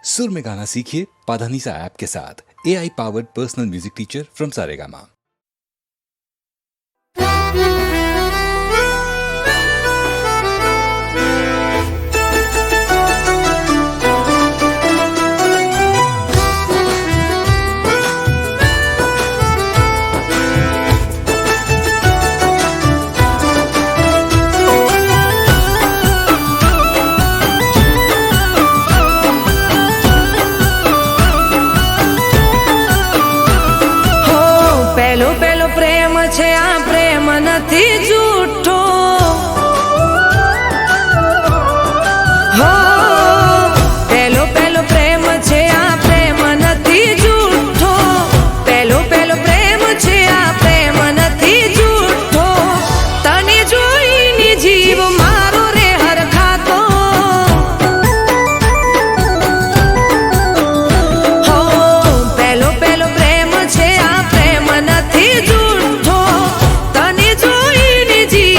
सुर में गाना सीखिए पाधानीसा ऐप के साथ। AI powered personal music teacher from Saregama. પહેલો પહેલો પ્રેમ છે આ પ્રેમ નથી જૂઠો હો પહેલો પહેલો પ્રેમ છે આ પ્રેમ નથી જૂઠો પહેલો પહેલો પ્રેમ છે આ પ્રેમ નથી જૂઠો તને જોઈને જીવ મારો રે હરખાતો હો પહેલો પહેલો પ્રેમ છે આ નથી જૂઠો તને જોઈને જીવ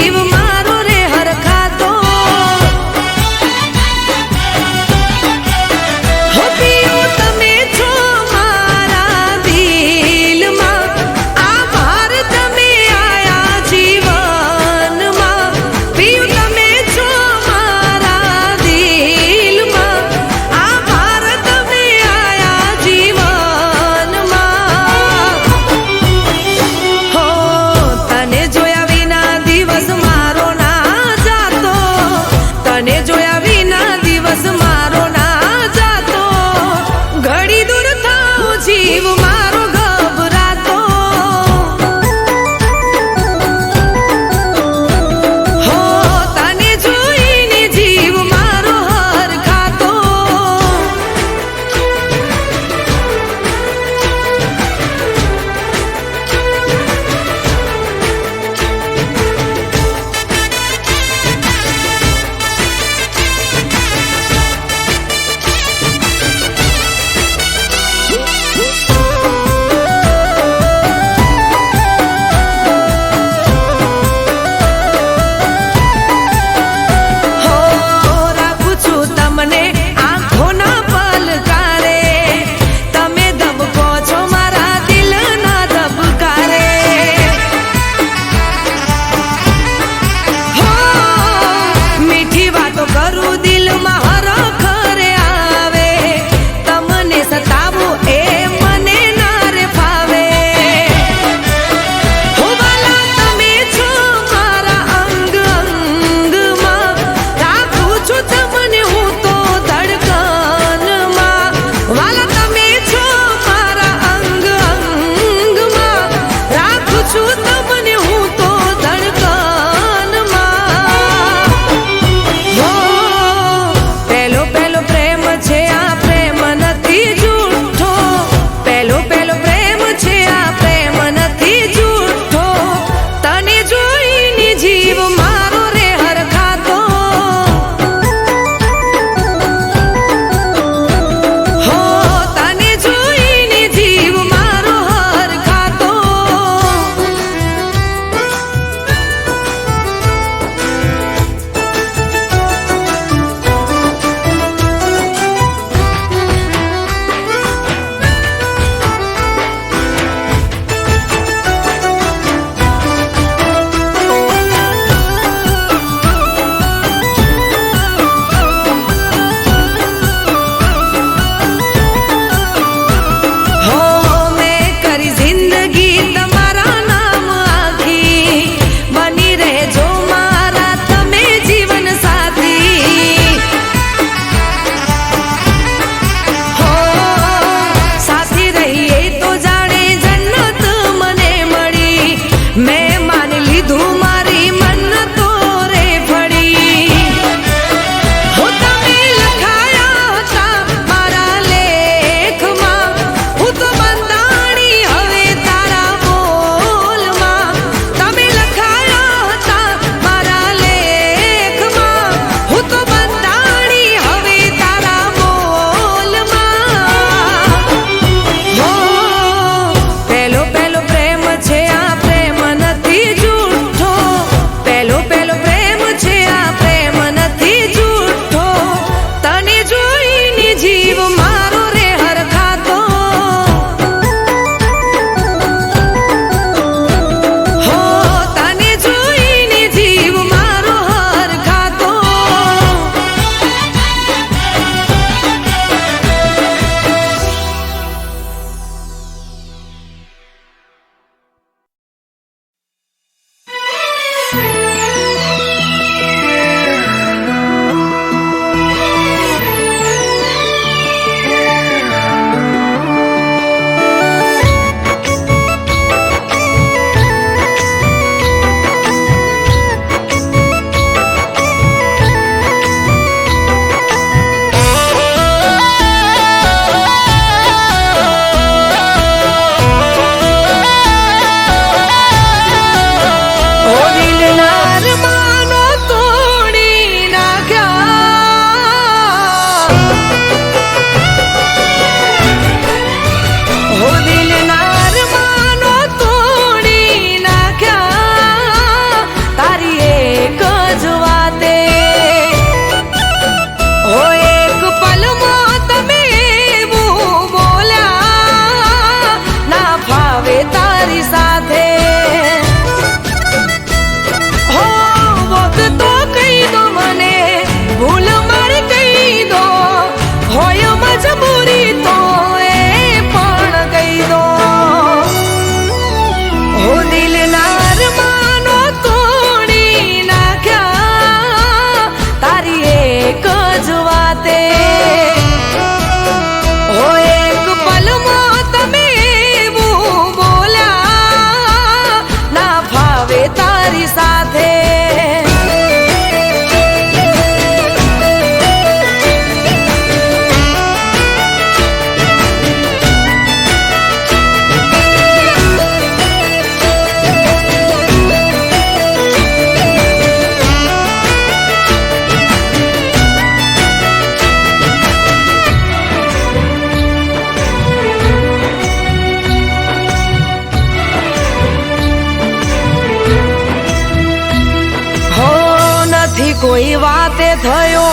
થયો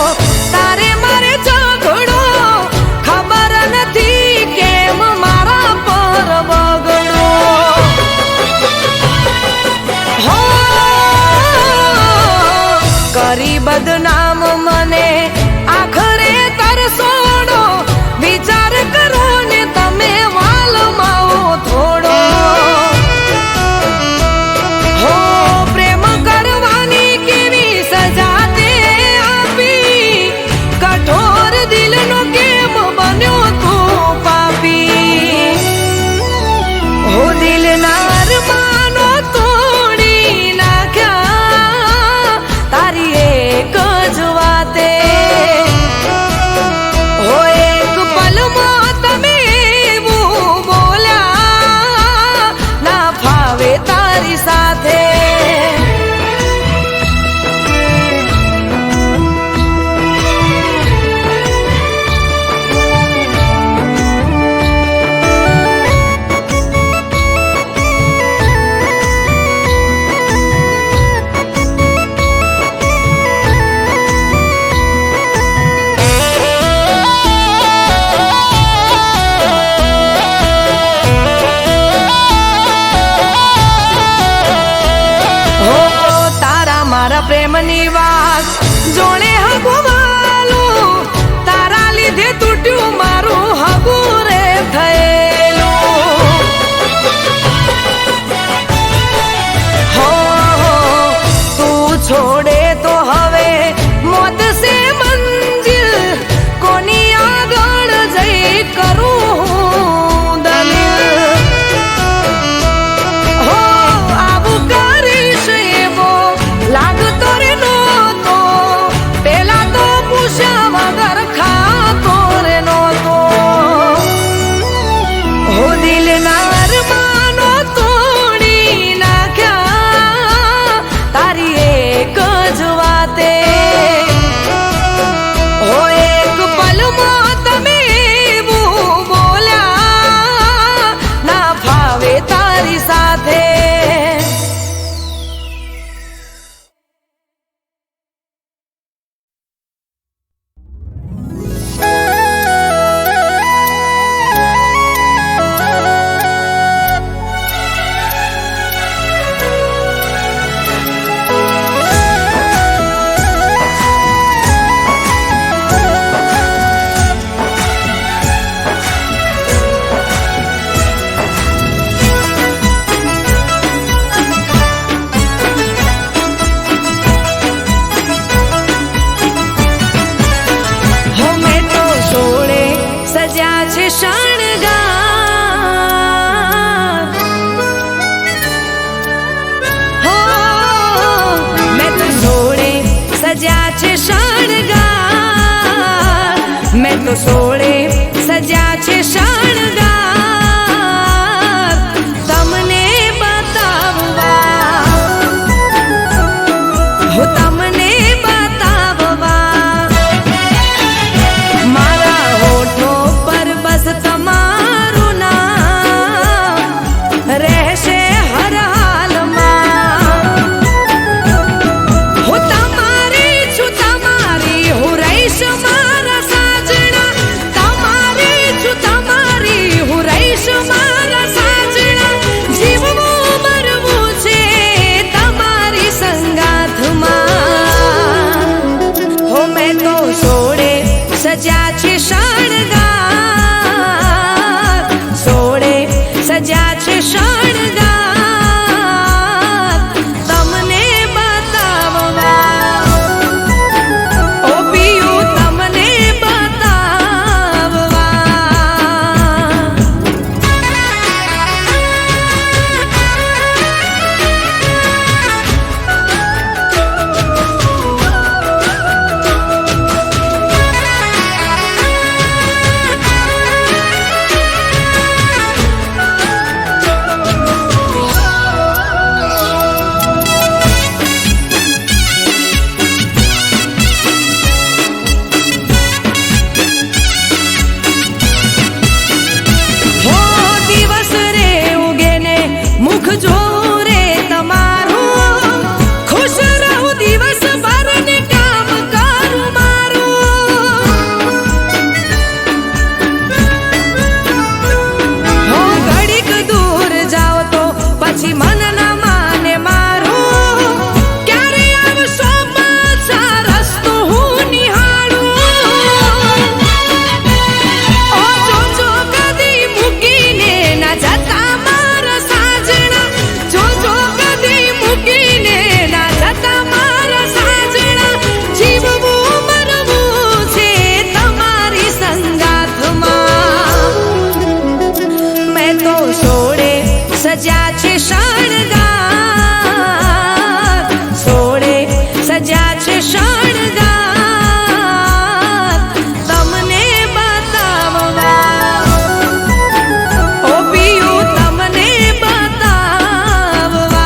તારે મારે ઝઘડો ખબર નથી કેમ મારા પર બગડો હો કરી બદનામ મને આખરે તરસોડો વિચાર કરો ને તમે વાલ માવો થોડો હો પ્રેમ કરવાની કેવી સજા તે આપી કઠોર દિલનો કેમ બન્યો તું પાપી હો દિલના અરમાનો તોડી નાખ્યા તારી એક જ વાતે હો એક પલમાં તમે એવું બોલ્યા ના ફાવે તારી સાથે હો તારા મારા પ્રેમની વાત જોણે હગુવાલું તારા લીધે તૂટ્યું મારું હગું રે થયેલું હો તું છોડે તો હવે મોત સે મંજિલ કોની આગળ જઈ કરું હું દલીલ હો આવું કરીશ એવો લાગતો રે નહોતો પેલા તો પૂછ્યા વગર ખાતો રે નહોતો હો દિલના અરમાનો તોડી નાખ્યા તારી એક જ વાતે હો એક પલમાં તમે એવું બોલ્યા ના ફાવે તારી સાથે હો મેં તો સોળે સજ્યા છે શણગાર હો મેં તો સોળે સજ્યા છે શણગાર મેં તો સોળે સજ્યા છે શણગાર તમને બતાવવા હો તમને બતાવવા મારા હોઠો પર બસ તમારું નામ રહેશે હર હાલમાં હું તમારી છું તમારી હું રહીશ મારા સાજણા તમારી છું તમારી સજ્યા છે શણગાર, સોળે સજ્યા છે શણગાર, તમને બતાવવા ઓ પિયું તમને બતાવવા.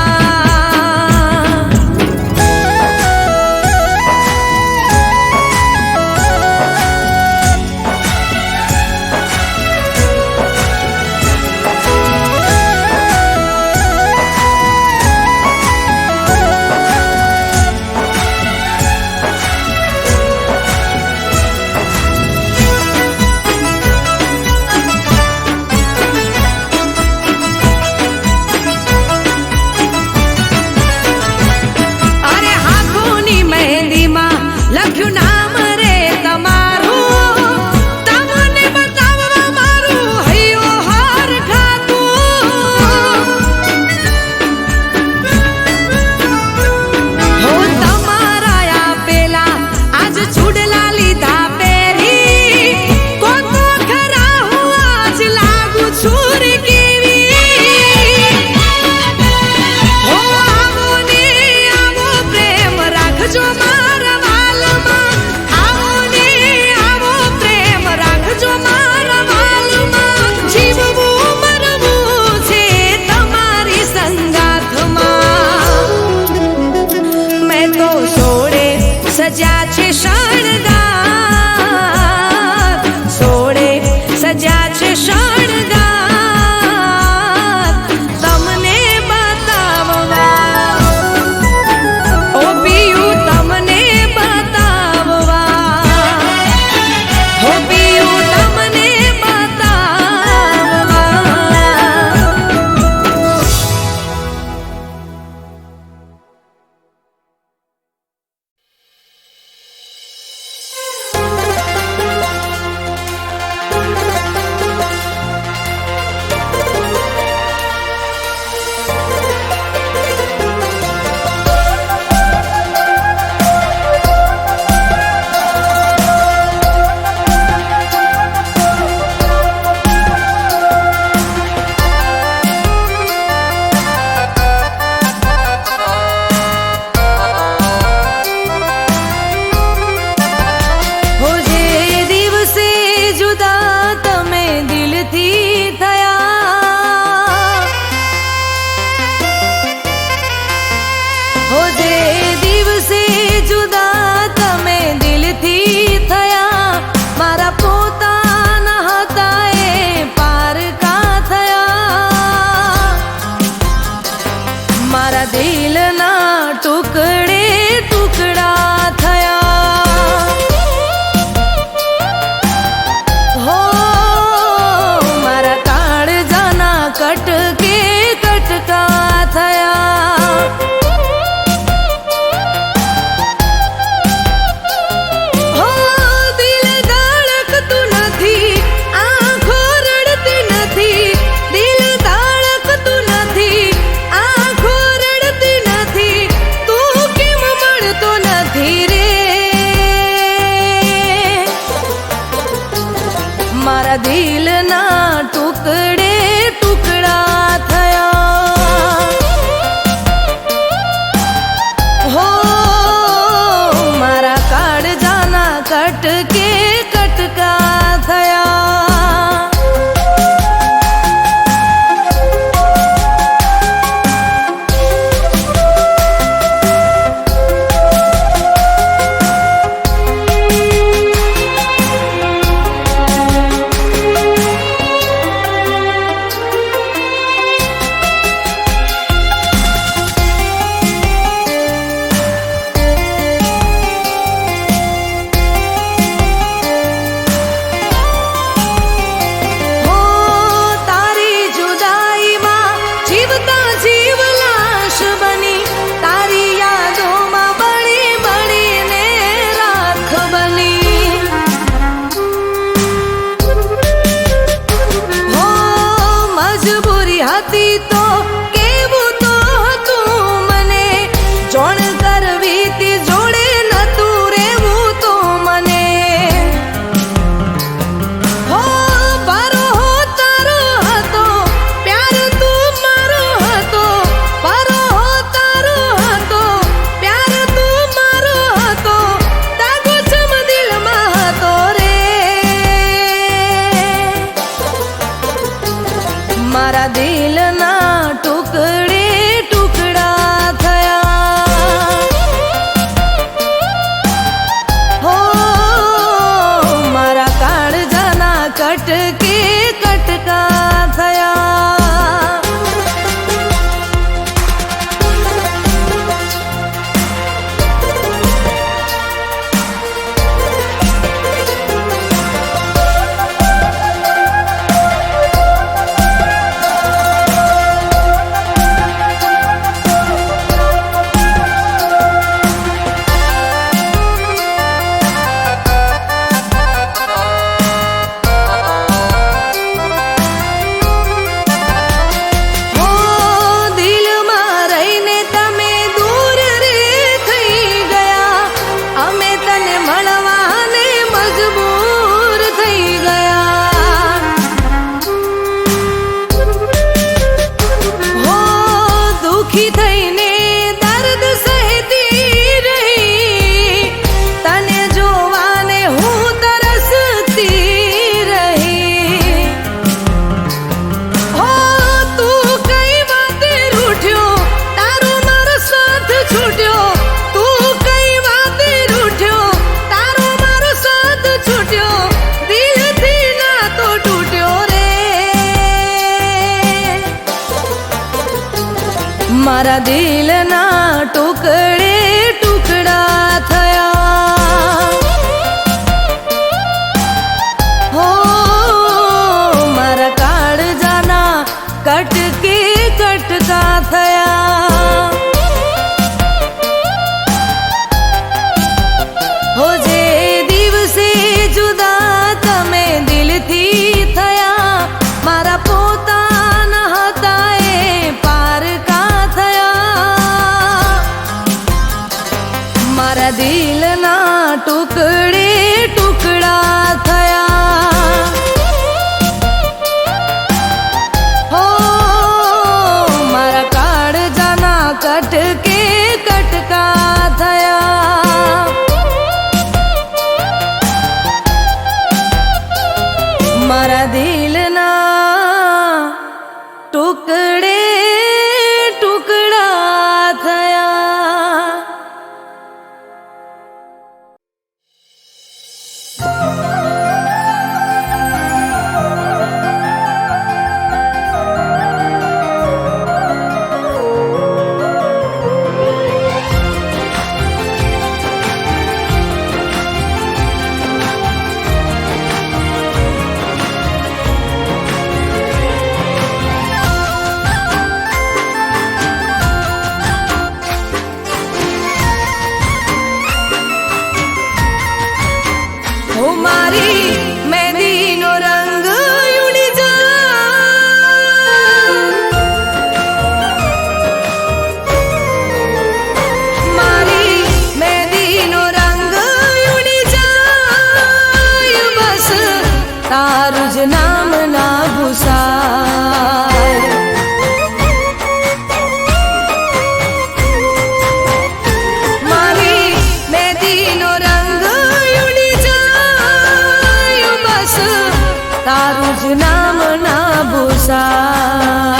અરે હાથોની મહેંદીમાં લખ્યું નામ રે તમારું, તમને બતાવવા મારું હૈયો હાર ખાતું. હો તમારા આપેલા આજ ચૂડલા લીધા પહેરી, કોતો ખરા હું આજ લાગુ છું રે કેવી. હો આવો ને આવો પ્રેમ રાખજો મારા વાલમાં, આવો ને આવો પ્રેમ રાખજો મારા વાલમાં. જીવવું મરવું છે તમારી સંગાથમાં, મેં તો સોળે સજ્યા છે શણગાર, સોળે સજ્યા છે શણગાર, તમને બતાવવા ઓ પિયું તમને બતાવવા, હો પિયું તમને બતાવવા. હો જે દિવસે જુદા તમે દિલથી થયા, હો જે દિવસે જુદા તમે દિલથી થયા, મારા પોતાના હતા એ પારકા થયા, મારા દિલના ટુકડે ટુકડા થયા. હો મારા કાળજાના કટકે કટકા થયા. હો દિલ ધડકતું નથી, આંખો રડતી નથી, દિલ ધડકતું નથી, આંખો રડતી નથી, તું કેમ મળતો નથી રે. મારા દિલના ટુકડે ટુકડા થયા. હો મારા કાળજાના કટકે કટકા થયા. કટકે કટકા થયા. મારા દિલના ટુકડે ટુકડા થયા. હો મારા કાળજાના કટકે કટકા થયા. હો જે દિવસે જુદા તમે દિલથી થયા, મારા પોતાના હતા એ પારકા. મારા દિલના ટુકડે ટુકડા થયા. હો મારા કાળજાના કટકે કટકા થયા. મારા દિલના ટુકડે ટુકડા થયા. તારું જ નામ ના ભૂસાય. મારી મહેંદીનો રંગ ઉડી જાય, બસ તારું જ નામ ના ભૂસાય.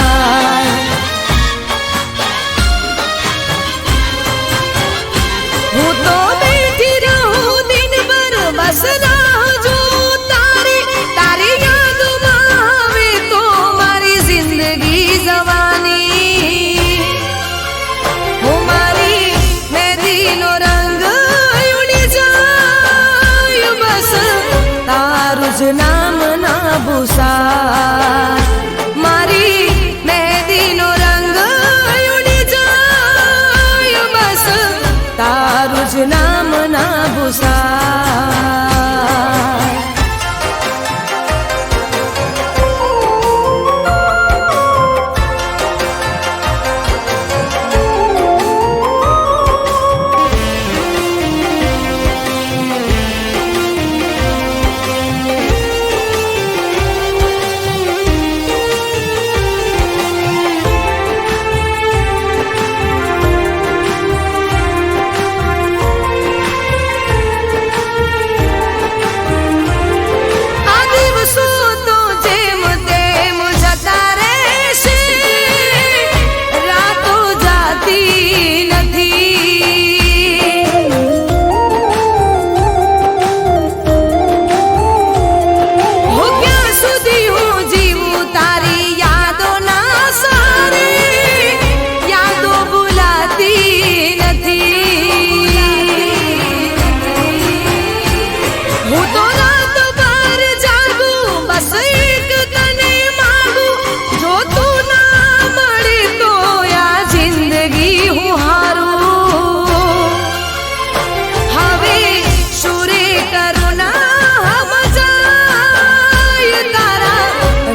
હું તો બેઠી રહું દિનભર બસ રાહ જોઉં તારી. તારી યાદોમાં આવે તો મારી જિંદગી જવાની. હું મારી મહેંદીનો રંગ ઉડી જાય, બસ તારું જ નામ ના ભૂસાય. મારી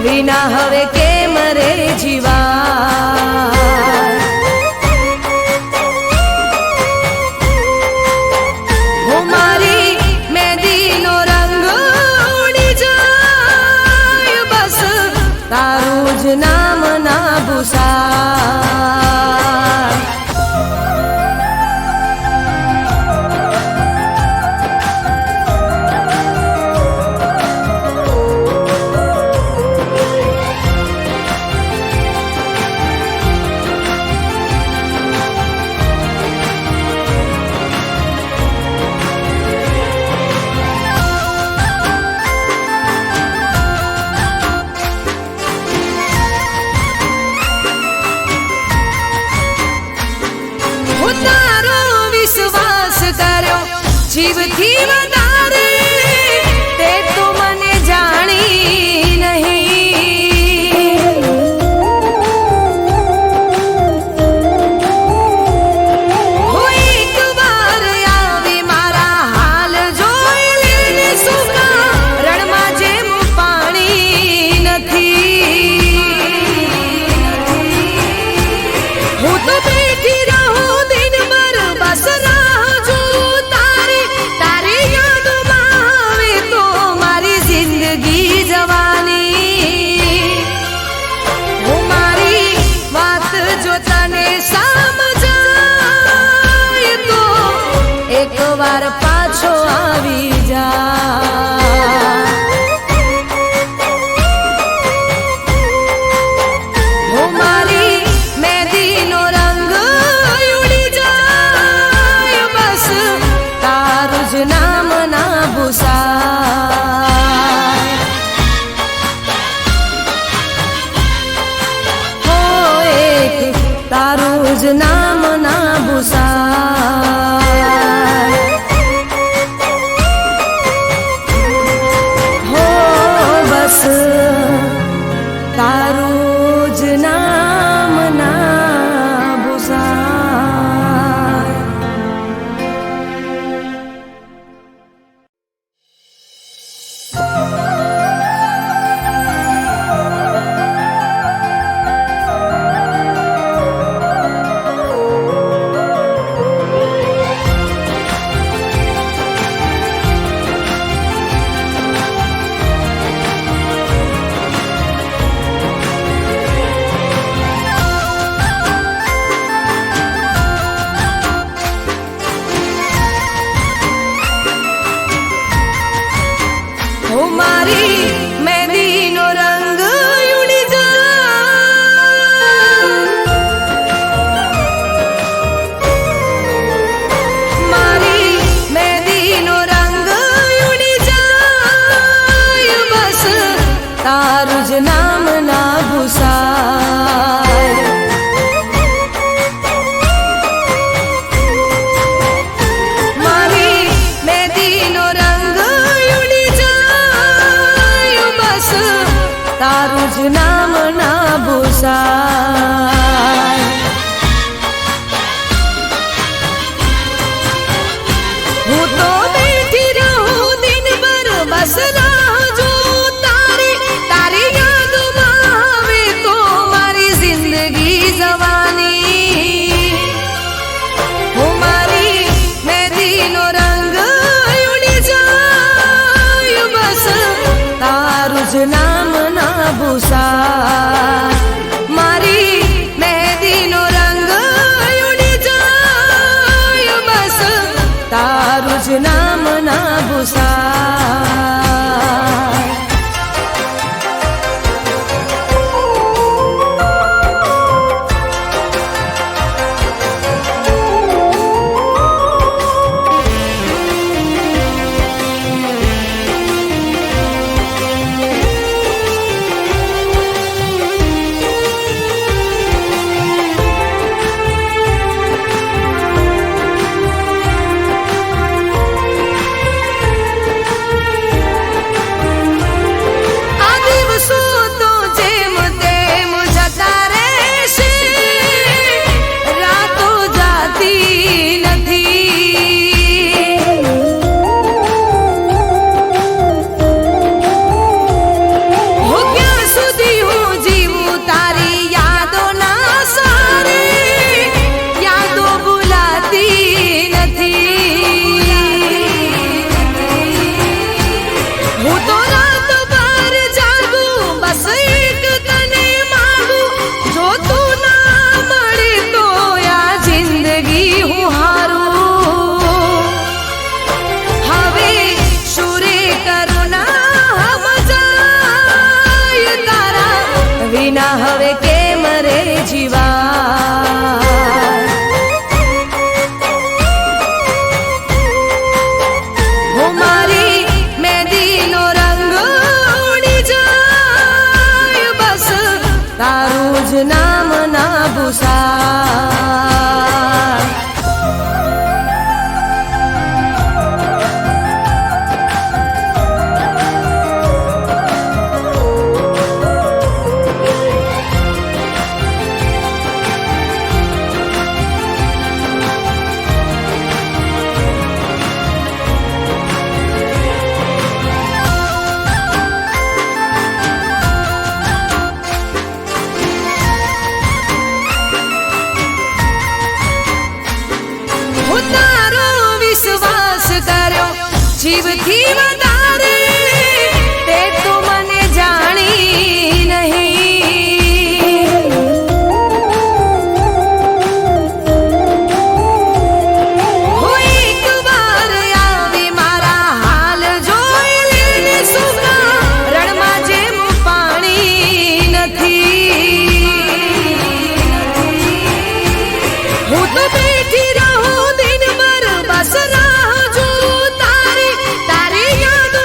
વિના હવે કેમ રે જીવા હું મારી મહેંદીનો રંગ ઉડી જાય બસ તારું જ નામ ના ભૂસાય જીવથી વધારે તે તો મને જાણી નહીં હું એક વાર આવી મારા હાલ જોઈ લેને સુકા રણમાં જેમ પાણી નથી હું તો બેઠી રહું દિનભર બસ એક વાર પાછો આવી જા હું મારી મહેંદીનો રંગ ઉડી જાય બસ તારું જ નામ ના ભૂસાય હો એક તારું જ નામ ના ભૂસાય તારું જ નામ ના ભૂસાય મારી મહેંદીનો રંગ ઉડી જાય મારી મહેંદીનો રંગ ઉડી જાય બસ તારું જ નામ ના ભૂસાય મારી મહેંદીનો રંગ તારું જ નામ ના ભૂસાય હું તો બેઠી રહું દિનભર બસ રાહ જોઉં તારી યાદમાં આવે તો મારી જિંદગી જવાની હું મારી મહેંદીનો રંગ ઉડી જાય બસ તારું જ નામ ભૂસાય મારી મહેંદીનો રંગ ઉડી જાય બસ તારું જ નામ ના ભૂસાય જીવથી વધારે તે તો મને જાણી નહીં. હું એકવાર આવી મારા હાલ જોઈ લેને સુકા રણમાં જેમ પાણી નથી. હું તો બેઠી રહું દિનભર બસ રાહ જોઉં તારી યાદો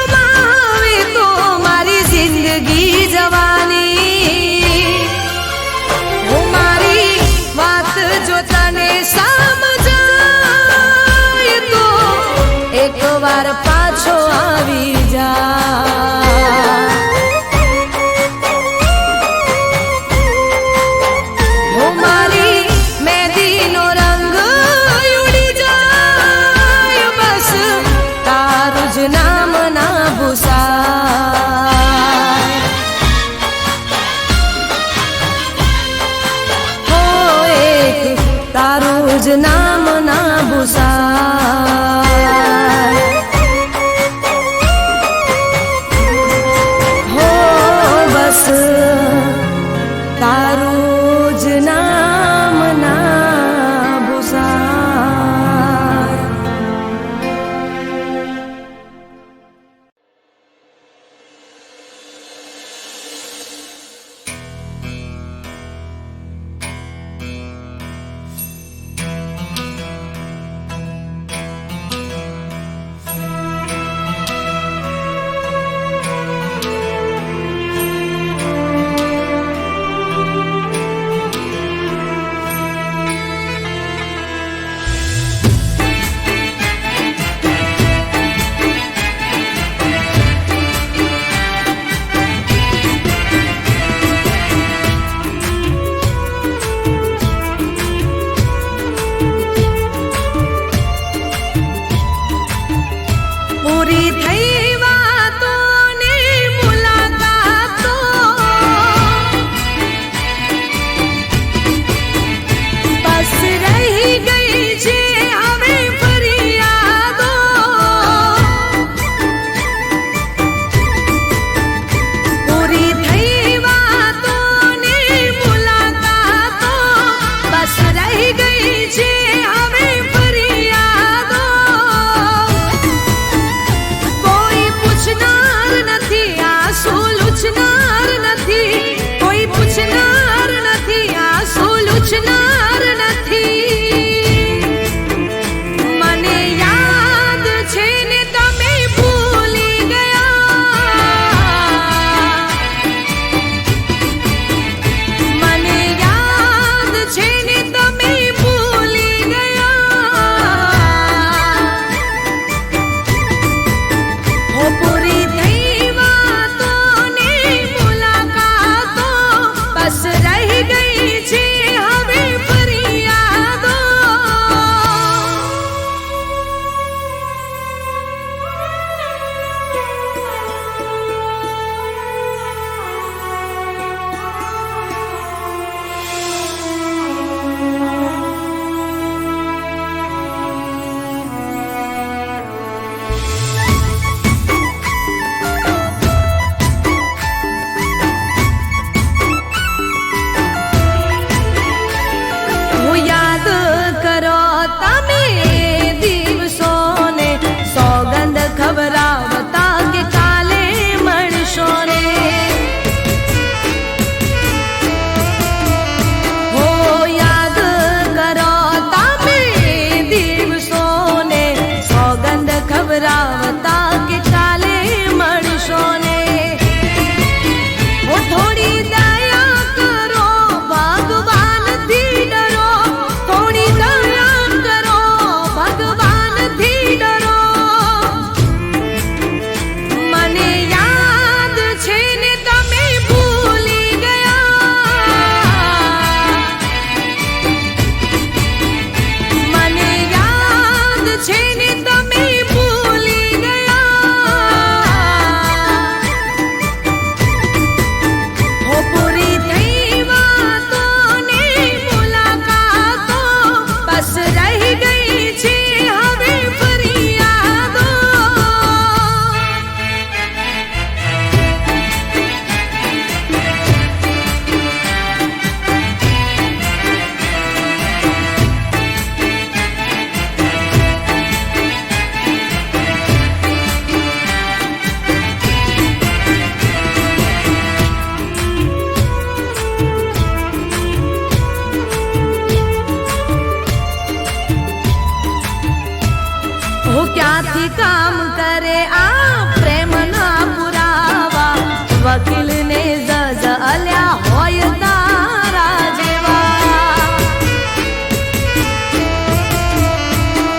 ક્યાંથી કામ કરે આ પ્રેમના પુરાવા વકીલને જજ અલ્યા હોય તારા જેવા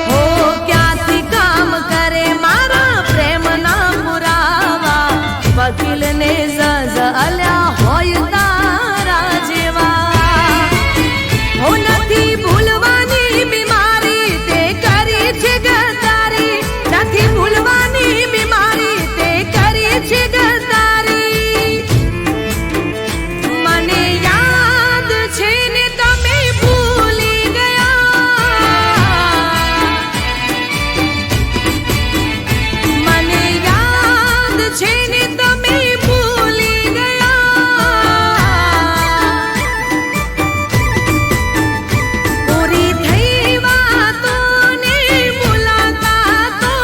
હો ક્યાંથી કામ કરે મારા પ્રેમના પુરાવા વકીલને જજ અલ્યા હોય તારા જેવા હો નથી ભૂલવાની બીમારી તે કરી છે ગદ્દારી નથી ભૂલવાની બીમારી તે કરી છે ગદ્દારી મને યાદ છે ને તમે ભૂલી ગયા મને યાદ છે ને તમે ભૂલી ગયા પૂરી થઈ વાતો ને મુલાકાતો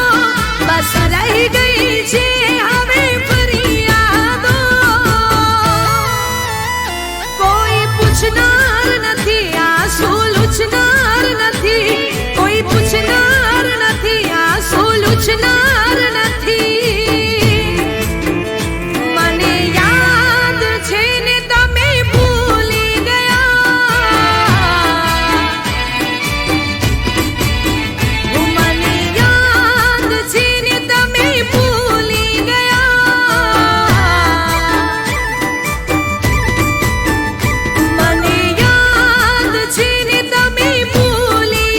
બસ રહી ગઈ છે હવે ફરિયાદો કોઈ પૂછનાર નથી આંસુ લૂછનાર નથી કોઈ પૂછનાર નથી આંસુ લૂછનાર નથી મને યાદ છે ને તમે ભૂલી ગયા મને યાદ છે ને તમે ભૂલી ગયા મને યાદ છે ને તમે ભૂલી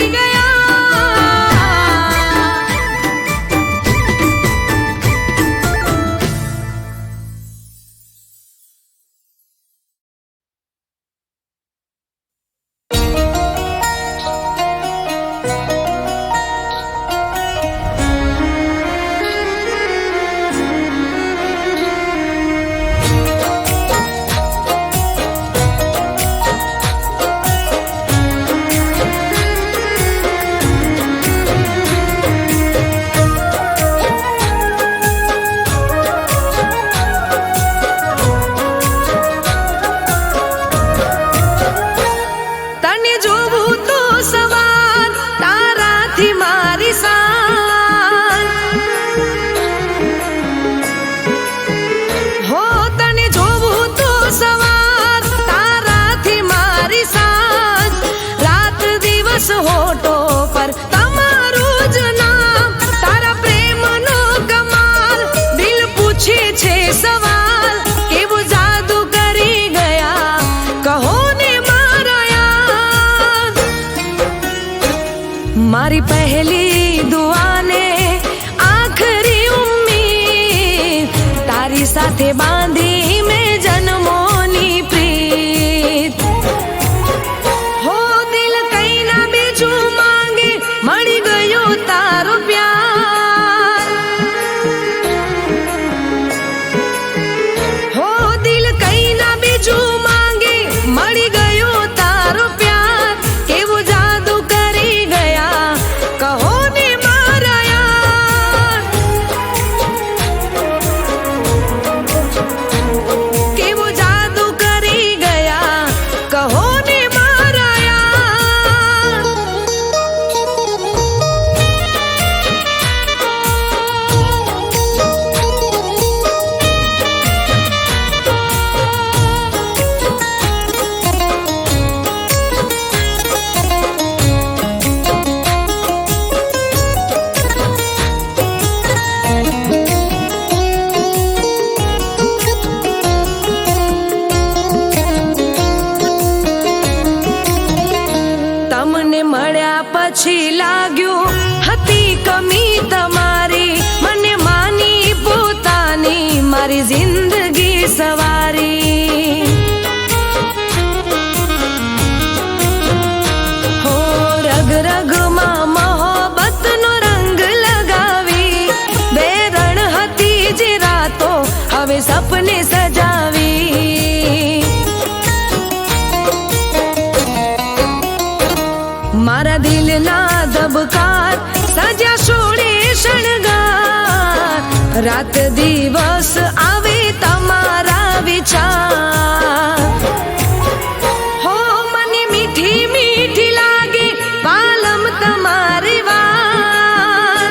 તને જોવું તો સવાર તારાથી મારી સાન હો તને જોવું તો સવાર તારાથી મારી સાન રાત દિવસ હોઠો પર તમારું જ નામ તારા પ્રેમનો કમાલ દિલ પૂછે છે સવાલ કેવું જાદુ કરી ગયા કહો ને મારા યાર મારી પહેલી દુઆને આખરી ઉમ્મીદ તારી સાથે બાંધી મેં જન્મોની પ્રીત હો દિલ કઈ ના બીજું માંગે મળી ગયો તારો પ્યાર હો દિલ કઈ ના બીજું માંગે મળી ગયો તારો પ્યાર કેવું જાદુ કરી ગયા કહો ને મારા યાર કેવું જાદુ કરી ગયા કહો ને મારા યાર તમને મળ્યા પછી લાગ્યું હતી કમી તમારી મને માની પોતાની મારી જિંદગી સવારી હો રગ રગમાં મોહબ્બતનો રંગ લગાવી બે રણ હતી જે રાતો હવે સપને સજાવી મારા દિલના ધબકાર સજા છોડે શણગાર રાત દિવસ આવે તમારા વિચાર હો મને મીઠી મીઠી લાગે પાલમ તમારી વાત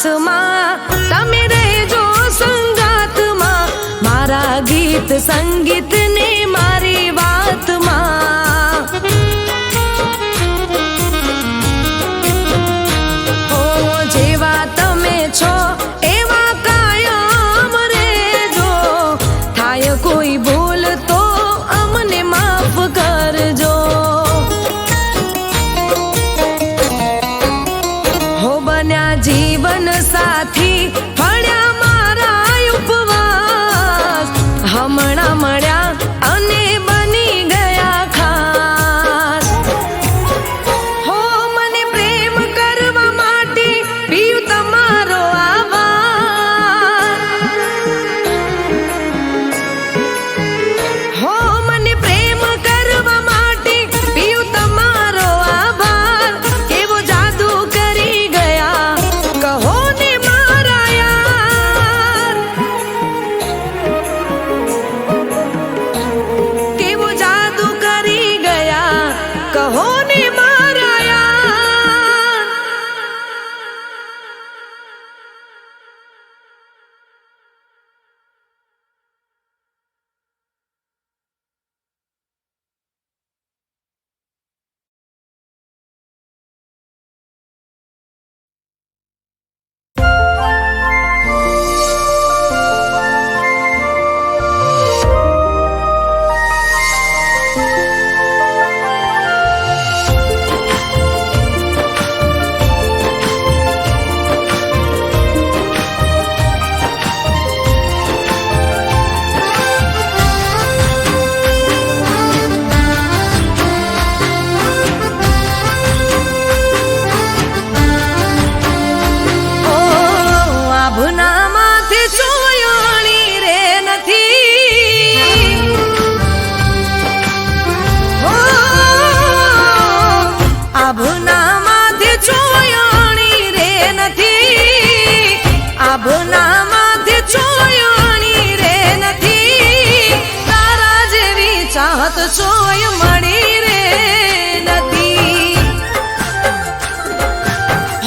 શ્વાસમાં તમે રહેજો સંગાતમાં, મારા ગીત સંગીત ને મારી વાતમાં. હો જેવા તમે છો એવા કાયમ રહેજો, થાય કોઈ ભૂલ તો અમને માફ કરજો. હો બન્યા જીવન સાથી ફળ્યા મારા ઉપવાસ, હમણાં મળ્યા અને બની ગયા ખાસ. હો મને પ્રેમ કરવા માટે પીયું તમારો આભાર. હો મને પ્રેમ કરવા માટે પીયું તમારો આભાર. કેવો જાદુ કરી ગયા કહો ને મારા યાર, કેવો જાદુ કરી ગયા કહો ને મારા યાર. ઓ આભના માથે ચોયણી રે નથી, હો આભના માથે ચોયણી રે નથી, આભના માથે ચોયણી રે નથી, તારા જેવી ચાહત ચોય મળી રે નથી.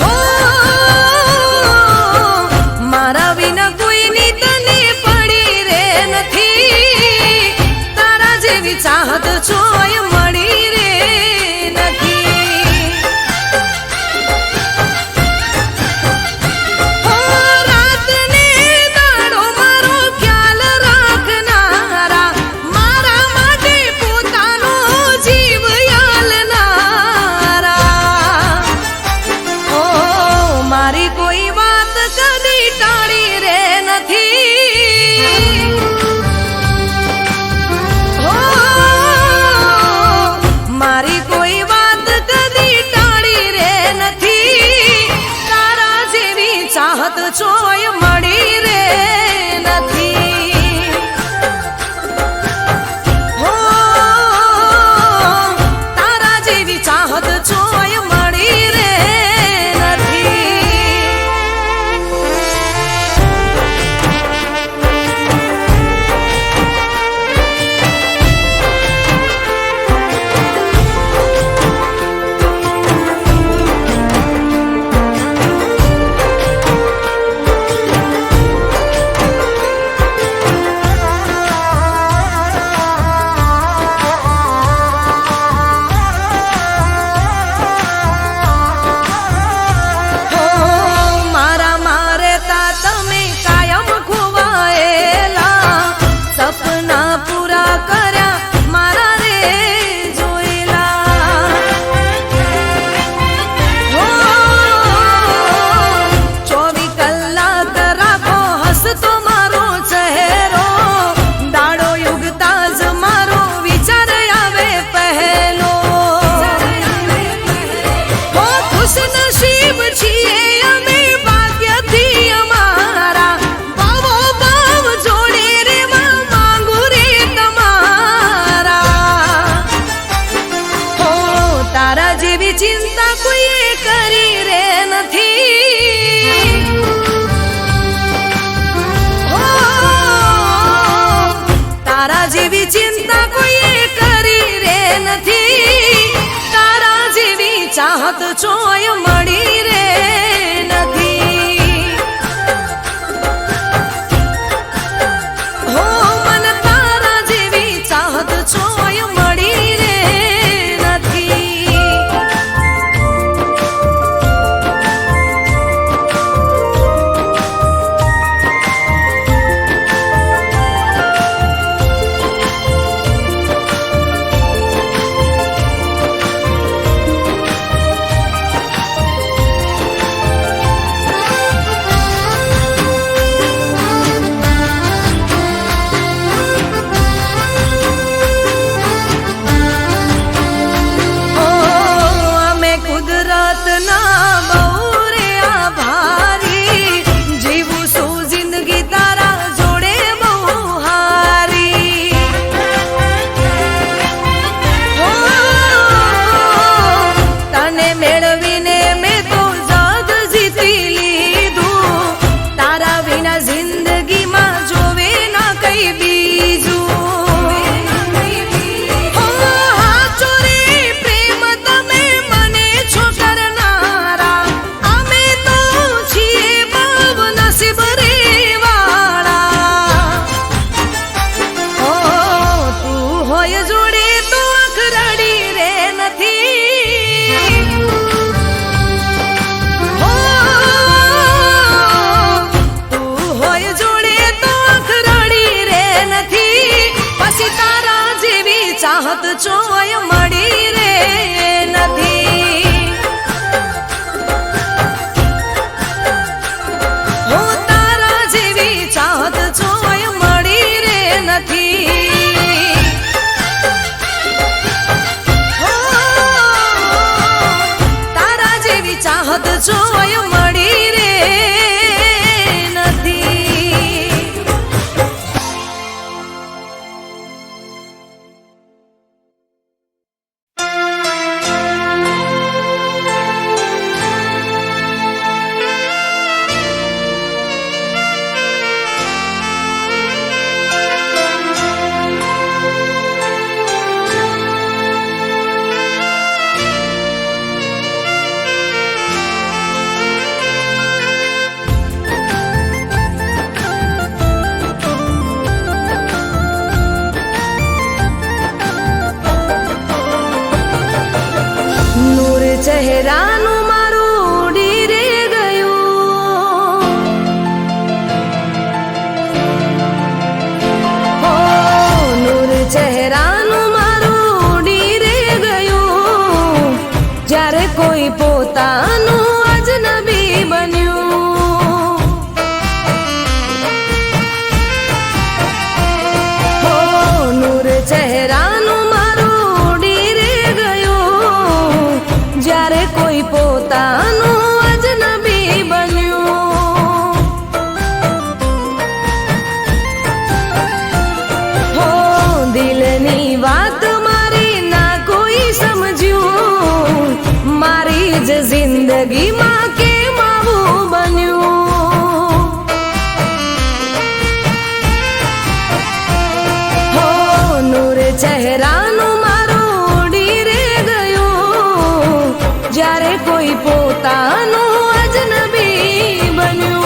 હો મારા વિના કોઈની તને પડી રે નથી, તારા જેવી ચાહત ચોય મળી રે નથી. હો રાતને દાડો મારો ખ્યાલ રાખનારા, મારા માટે પોતાનો જીવ યાલનારા. ઓ મારી કોઈ વાત કદી ટાળી રે નથી. હો મારી કોઈ વાત કદી ટાળી રે નથી, તારા જેવી ચાહત ચોય મળી રે નથી. હો તારા જેવી ચાહત ચોય મળી રે નથી. હો મારા મારે તા તમે કાયમ ખોવાયેલા, સપના પૂરા કર્યા મારા રે જોયેલા. હો 24 કલાક રાખો હસતો મારો ચહેરો, દાડો યુગતા જ મારો વિચાર આવે પહેલો. હો ખુશ નસીબ છીએ અમે ભાગ્યથી અમારા, ભાવો ભાવ જોડે રેવા માંગુ રે તમારા. હો તારા જેવી ચિંતા કોઈએ કરી રે નથી. હો તારા જેવી ચિંતા કોઈએ કરી રે નથી, તારા જેવી ચાહત ચોય મળી રે નથી. ચાહત ચોય મળી રે નથી. હો તારા જેવી ચાહત ચોય મળી રે નથી. હો તારા જેવી ચાહત ચોય મળી રે નથી. ચહેરાનું મારું ઉડી રે ગયું. હો નૂર ચહેરાનું મારું ઉડી રે ગયું. જ્યારે કોઈ પોતાનું અજનબી બન્યું. હો નૂર ચહેરાનું મારું ઉડી રે ગયું. જ્યારે કોઈ પોતાનું અજનબી બન્યું. હો દિલની વાત મારી ના કોઈ સમજ્યું. મારી જ જિંદગીમાં કેમ આવું બન્યું. હો નૂર ચહેરાનું મારું ઉડી રે ગયું. જ્યારે કોઈ પોતાનું અજનબી બન્યું.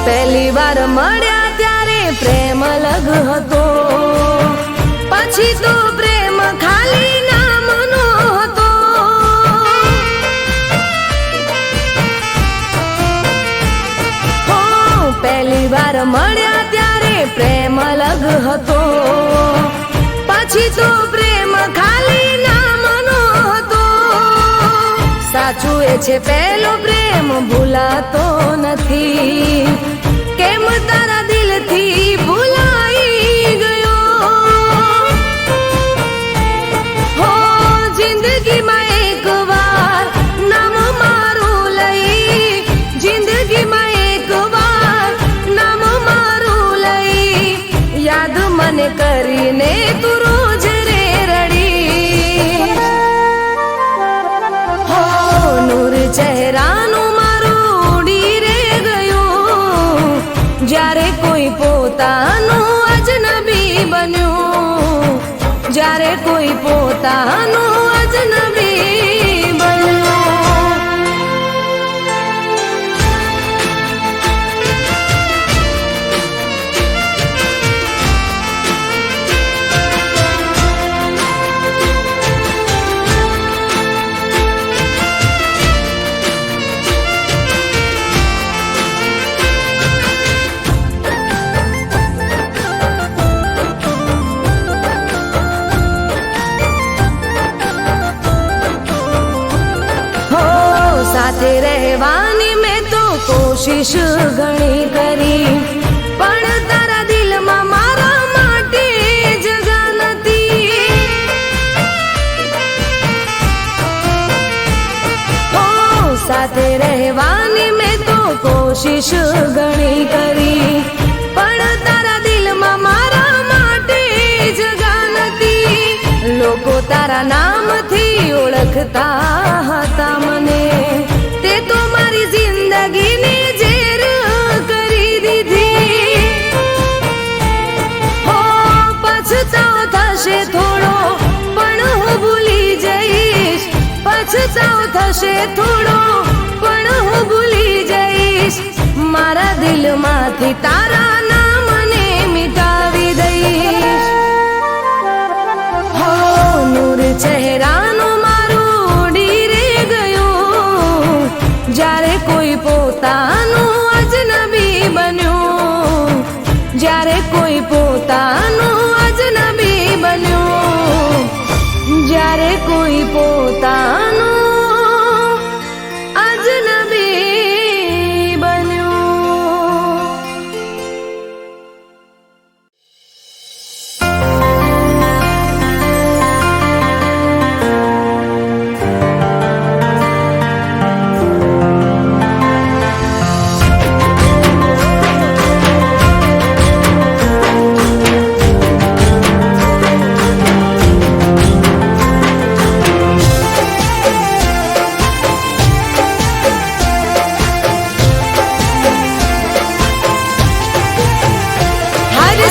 પહેલી વાર મળ્યા ત્યારે પ્રેમ અલગ હતો. પછી તો પ્રેમ ખાલી નામનો હતો. હો પહેલી વાર મળ્યા ત્યારે પ્રેમ અલગ હતો. પછી તો પ્રેમ ખાલી નામનો હતો. સાચું એ છે પહેલો પ્રેમ ભૂલાતો નથી. કેમ તારા દિલથી ભૂલાઈ ગયો. હો જિંદગીમાં એક વાર નામ મારું લઈ. જિંદગીમાં એક વાર નામ મારું લઈ. યાદ મને કરીને તું રોજ રે રડી. હો નૂર ચહેરાનું મારું ઉડી રે ગયું. જ્યારે કોઈ પોતાનું અજનબી બન્યું. જ્યારે કોઈ પોતાનું અજનબી બન્યું. સાથે રહેવાની મેં તો કોશિશ ઘણી કરી. પણ તારા દિલમાં મારા માટે જગા નથી. હો સાથે રહેવાની મેં તો કોશિશ ઘણી કરી. પણ તારા દિલમાં મારા માટે જગા નથી. લોકો તારા નામથી ઓળખતા હતા મને. તે તો મારી જિંદગીની ઝેર કરી દીધી. હો પછતાવો થશે થોડો પછતાવો થશે થોડો, પણ હું ભૂલી જઈશ. મારા દિલમાંથી તારા નામને મિટાવી દઈશ. હો નૂર ચહેરાનું મારું ઉડી રે ગયું, જ્યારે કોઈ પોતાનું અજનબી બન્યું, જ્યારે કોઈ પોતાનું અજનબી બન્યું, જ્યારે કોઈ પોતાનું અજનબી બન્યું.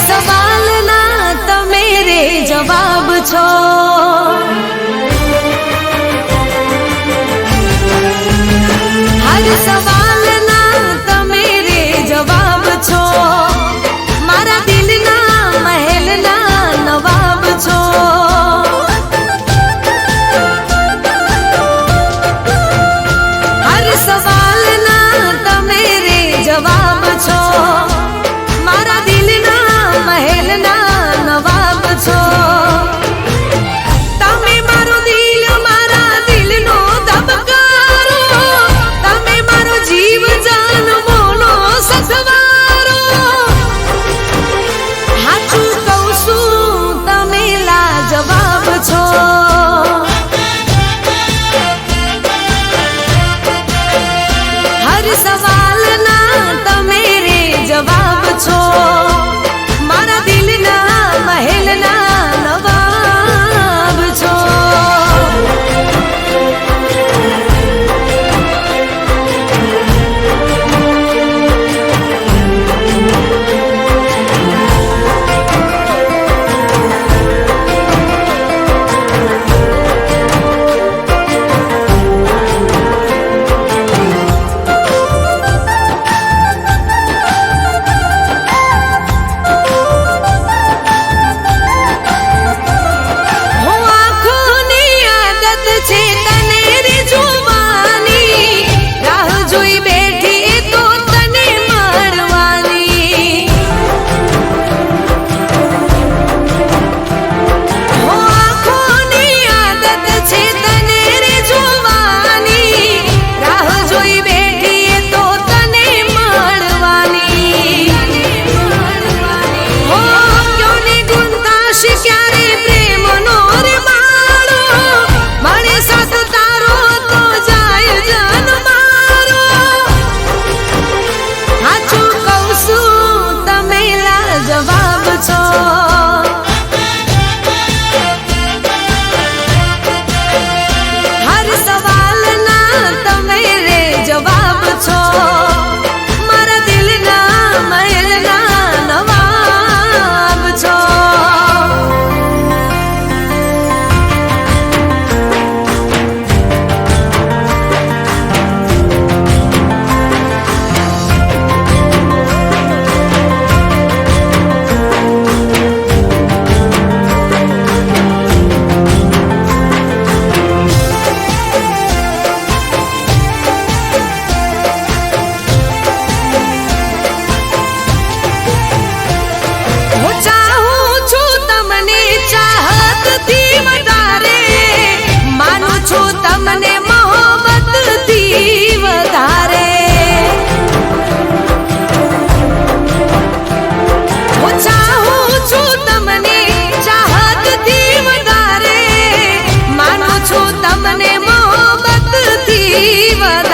સવાલના તમે રે જવાબ છો, હર સવાલના તમે રે જવાબ છો, મારા દિલના મહેલના નવાબ છો. હર સવાલના તમે રે જવાબ છો, મારા દિલના મહેલના નવાબ છો. તમે મારો દિલ, મારા દિલનો ધબકારો, તમે મારો જીવ જાન બોલો સથવારો. હાચું કહું છું તમે લાજવાબ છો. હર સવાલના તમે રે જવાબ છો, મારા દિલના મહેલના નવાબ છો. જીવન